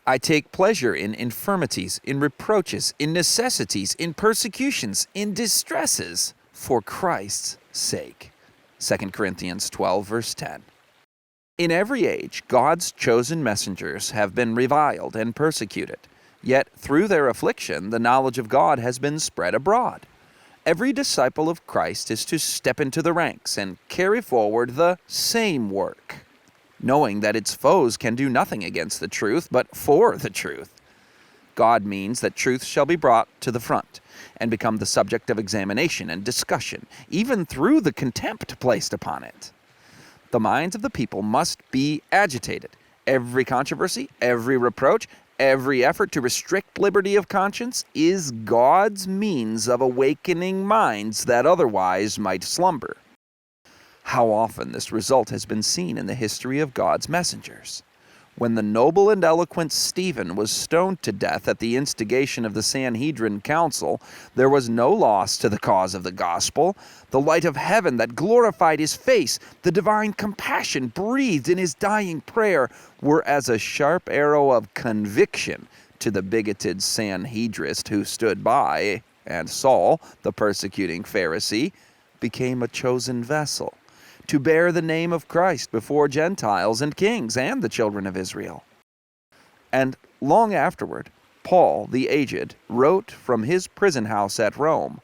I take pleasure in infirmities, in reproaches, in necessities, in persecutions, in distresses, for Christ's sake. 2 Corinthians 12, verse 10. In every age, God's chosen messengers have been reviled and persecuted. Yet through their affliction, the knowledge of God has been spread abroad. Every disciple of Christ is to step into the ranks and carry forward the same work, knowing that its foes can do nothing against the truth, but for the truth. God means that truth shall be brought to the front and become the subject of examination and discussion, even through the contempt placed upon it. The minds of the people must be agitated. Every controversy, every reproach, every effort to restrict liberty of conscience is God's means of awakening minds that otherwise might slumber. How often this result has been seen in the history of God's messengers. When the noble and eloquent Stephen was stoned to death at the instigation of the Sanhedrin Council, there was no loss to the cause of the gospel. The light of heaven that glorified his face, the divine compassion breathed in his dying prayer, were as a sharp arrow of conviction to the bigoted Sanhedrist who stood by, and Saul, the persecuting Pharisee, became a chosen vessel to bear the name of Christ before Gentiles and kings and the children of Israel. And long afterward, Paul the aged wrote from his prison house at Rome,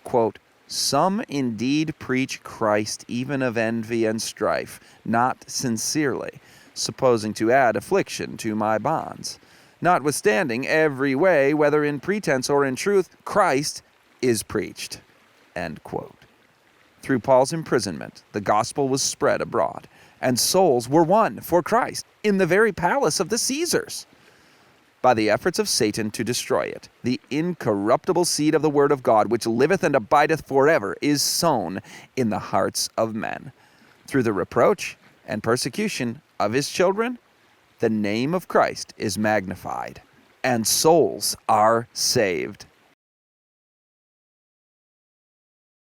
quote, "Some indeed preach Christ even of envy and strife, not sincerely, supposing to add affliction to my bonds. Notwithstanding, every way, whether in pretense or in truth, Christ is preached." End quote. Through Paul's imprisonment, the gospel was spread abroad, and souls were won for Christ in the very palace of the Caesars. By the efforts of Satan to destroy it, the incorruptible seed of the word of God, which liveth and abideth forever, is sown in the hearts of men. Through the reproach and persecution of his children, the name of Christ is magnified, and souls are saved.